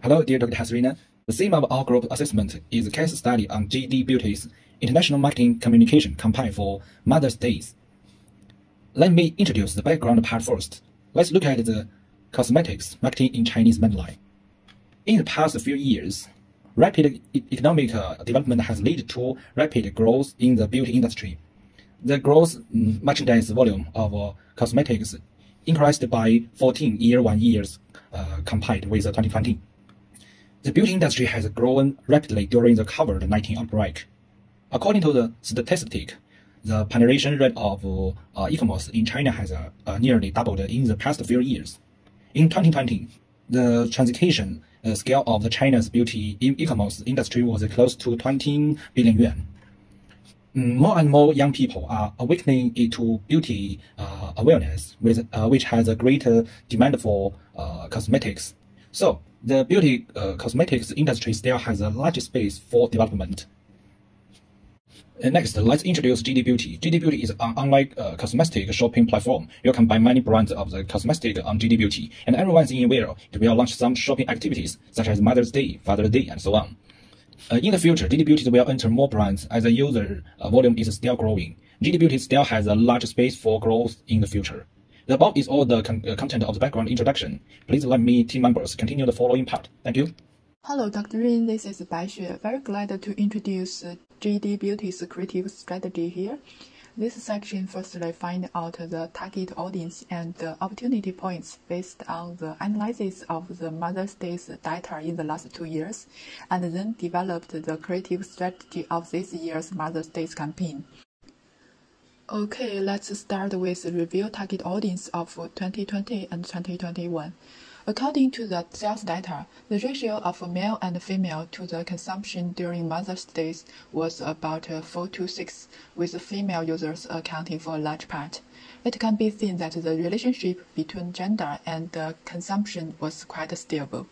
Hello, dear Dr. Hasrina. The theme of our group assessment is a case study on JD Beauty's International Marketing Communication campaign for Mother's Day. Let me introduce the background part first. Let's look at the cosmetics marketing in Chinese mainland. In the past few years, rapid economic development has led to rapid growth in the beauty industry. The gross merchandise volume of cosmetics increased by 14 year-on-year compared with 2020. The beauty industry has grown rapidly during the COVID-19 outbreak. According to the statistic, the penetration rate of e-commerce in China has nearly doubled in the past few years. In 2020, the transaction scale of the China's beauty e-commerce industry was close to 20 billion yuan. More and more young people are awakening into beauty awareness, which has a greater demand for cosmetics. So, the beauty cosmetics industry still has a large space for development. Next, let's introduce JD Beauty. JD Beauty is an online cosmetic shopping platform. You can buy many brands of the cosmetic on JD Beauty, and everyone's aware it will launch some shopping activities such as Mother's Day, Father's Day, and so on. In the future, JD Beauty will enter more brands as the user volume is still growing. JD Beauty still has a large space for growth in the future. The above is all the content of the background introduction. Please let me team members continue the following part. Thank you. Hello, Dr. Rin. This is Bai Xue. Very glad to introduce JD Beauty's creative strategy here. This section firstly find out the target audience and the opportunity points based on the analysis of the Mother's Day data in the last 2 years, and then developed the creative strategy of this year's Mother's Day campaign. Okay, let's start with review target audience of 2020 and 2021. According to the sales data, the ratio of male and female to the consumption during Mother's Day was about 4:6, with female users accounting for a large part. It can be seen that the relationship between gender and consumption was quite stable.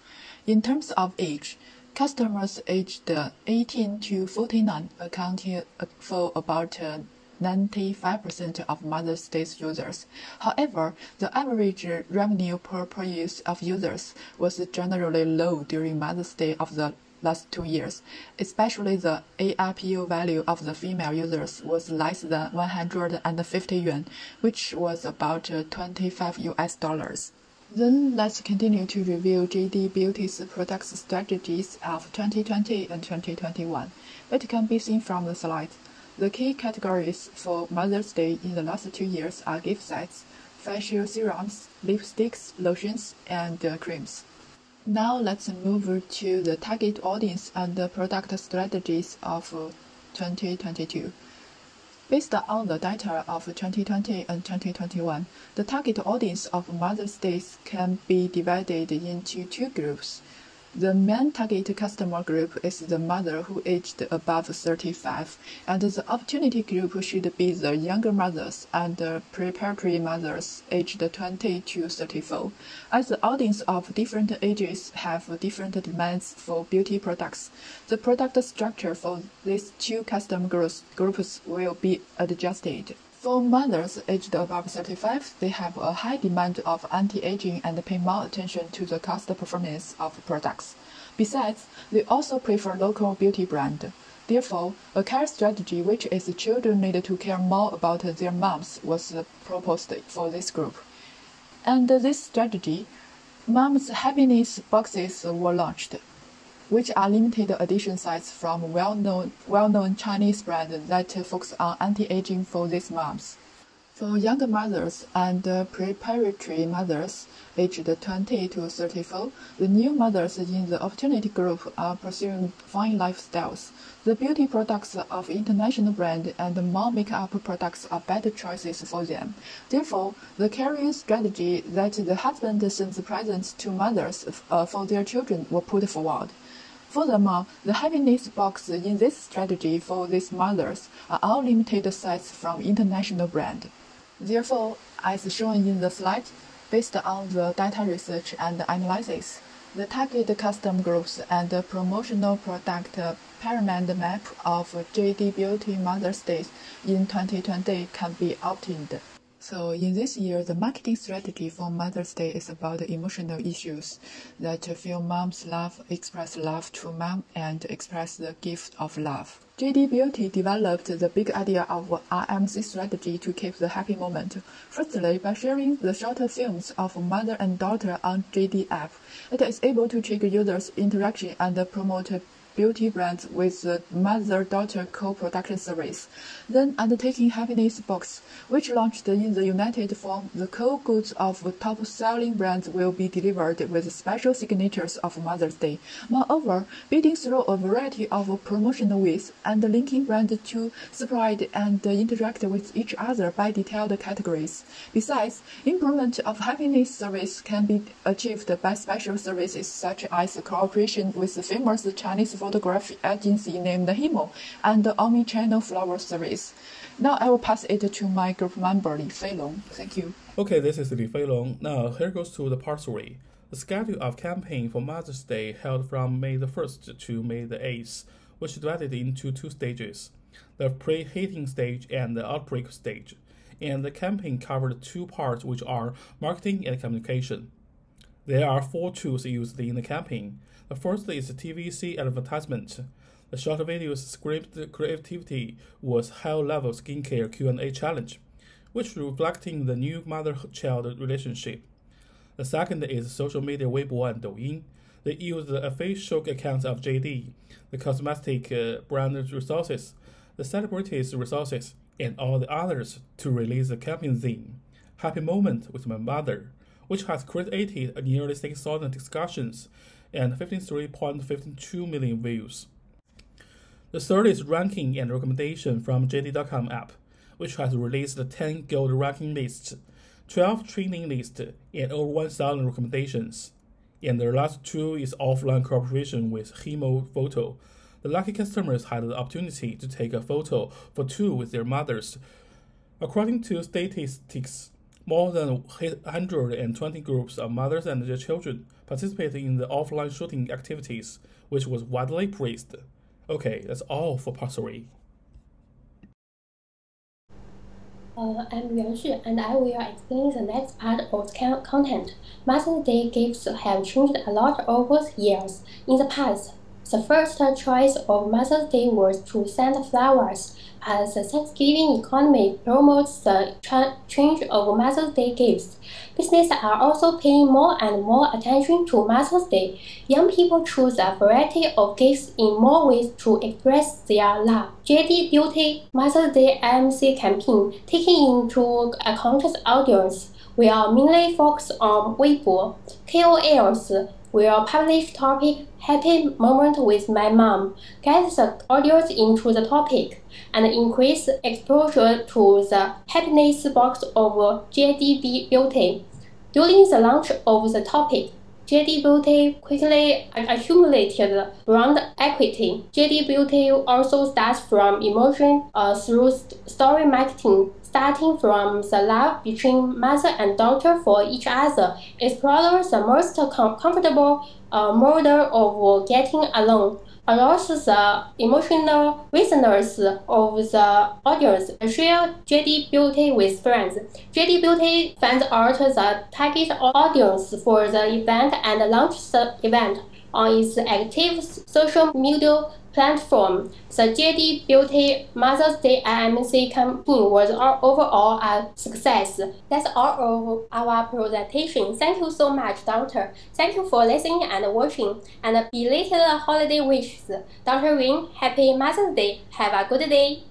In terms of age, customers aged 18 to 49 accounted for about 95% of Mother's Day users. However, the average revenue per use of users was generally low during Mother's Day of the last 2 years. Especially the ARPU value of the female users was less than 150 yuan, which was about $25. Then let's continue to review JD Beauty's product strategies of 2020 and 2021. It can be seen from the slide. The key categories for Mother's Day in the last 2 years are gift sets, facial serums, lipsticks, lotions, and creams. Now let's move to the target audience and the product strategies of 2022. Based on the data of 2020 and 2021, the target audience of Mother's Day can be divided into 2 groups. The main target customer group is the mother who aged above 35, and the opportunity group should be the younger mothers and preparatory mothers aged 20 to 34. As the audience of different ages have different demands for beauty products, the product structure for these 2 customer groups will be adjusted. For mothers aged above 35, they have a high demand of anti-aging and pay more attention to the cost performance of products. Besides, they also prefer local beauty brand. Therefore, a care strategy which is children need to care more about their moms was proposed for this group. And this strategy, Mom's Happiness boxes were launched, which are limited edition size from well-known Chinese brands that focus on anti-aging for these moms. For younger mothers and preparatory mothers aged 20 to 34, the new mothers in the opportunity group are pursuing fine lifestyles. The beauty products of international brand and more makeup products are better choices for them. Therefore, the caring strategy that the husband sends presents to mothers for their children were put forward. Furthermore, the happiness box in this strategy for these mothers are all limited size from international brand. Therefore, as shown in the slide, based on the data research and analysis, the target custom groups and the promotional product pyramid map of JD Beauty Mother's Day in 2020 can be obtained. So in this year, the marketing strategy for Mother's Day is about the emotional issues that feel mom's love, express love to mom, and express the gift of love. JD Beauty developed the big idea of RMC strategy to keep the happy moment. Firstly, by sharing the shorter films of mother and daughter on JD app, it is able to trigger users' interaction and promote beauty brands with the mother-daughter co-production service. Then undertaking Happiness Box, which launched in the United form, the core goods of top-selling brands will be delivered with special signatures of Mother's Day. Moreover, bidding through a variety of promotional ways and linking brands to spread and interact with each other by detailed categories. Besides, improvement of happiness service can be achieved by special services such as cooperation with the famous Chinese photography agency named Himo and the omni-channel flower service. Now I will pass it to my group member Li Feilong. Thank you. Okay, this is Li Feilong. Now here goes to the part 3. The schedule of campaign for Mother's Day held from May the 1st to May the 8th, which is divided into 2 stages, the pre-heating stage and the outbreak stage. And the campaign covered 2 parts, which are marketing and communication. There are 4 tools used in the campaign. The first is TVC advertisement. The short video's script creativity was high-level skincare Q&A challenge, which reflecting the new mother-child relationship. The second is social media Weibo and Douyin. They use the official accounts of JD, the cosmetic brand resources, the celebrities resources, and all the others to release the campaign theme, Happy Moment with My Mother, which has created nearly 6,000 discussions and 53.52 million views. The third is ranking and recommendation from JD.com app, which has released 10 gold ranking lists, 12 training lists, and over 1,000 recommendations. And the last 2 is offline cooperation with Himo Photo. The lucky customers had the opportunity to take a photo for 2 with their mothers. According to statistics, more than 120 groups of mothers and their children participated in the offline shooting activities, which was widely praised. Okay, that's all for part 3. I'm Yuan Xu, and I will explain the next part of the content. Mother's Day gifts have changed a lot over the years. In the past, the first choice of Mother's Day was to send flowers, as the Thanksgiving economy promotes the change of Mother's Day gifts. Businesses are also paying more and more attention to Mother's Day. Young people choose a variety of gifts in more ways to express their love. JD Beauty Mother's Day AMC campaign, taking into account the audience, will mainly focus on Weibo. KOLs will publish topic Happy Moment with My Mom, get the audience into the topic, and increase exposure to the happiness box of JD Beauty. During the launch of the topic, JD Beauty quickly accumulated brand equity. JD Beauty also starts from emotion through story marketing, starting from the love between mother and daughter for each other, explore the most comfortable model of getting along, allows the emotional resonance of the audience, share JD Beauty with friends. JD Beauty finds out the target audience for the event and launches the event on its active social media platform. The JD Beauty Mother's Day AMC campaign was overall a success. That's all of our presentation. Thank you so much, Doctor. Thank you for listening and watching. And belated holiday wishes. Dr. Ring, happy Mother's Day. Have a good day.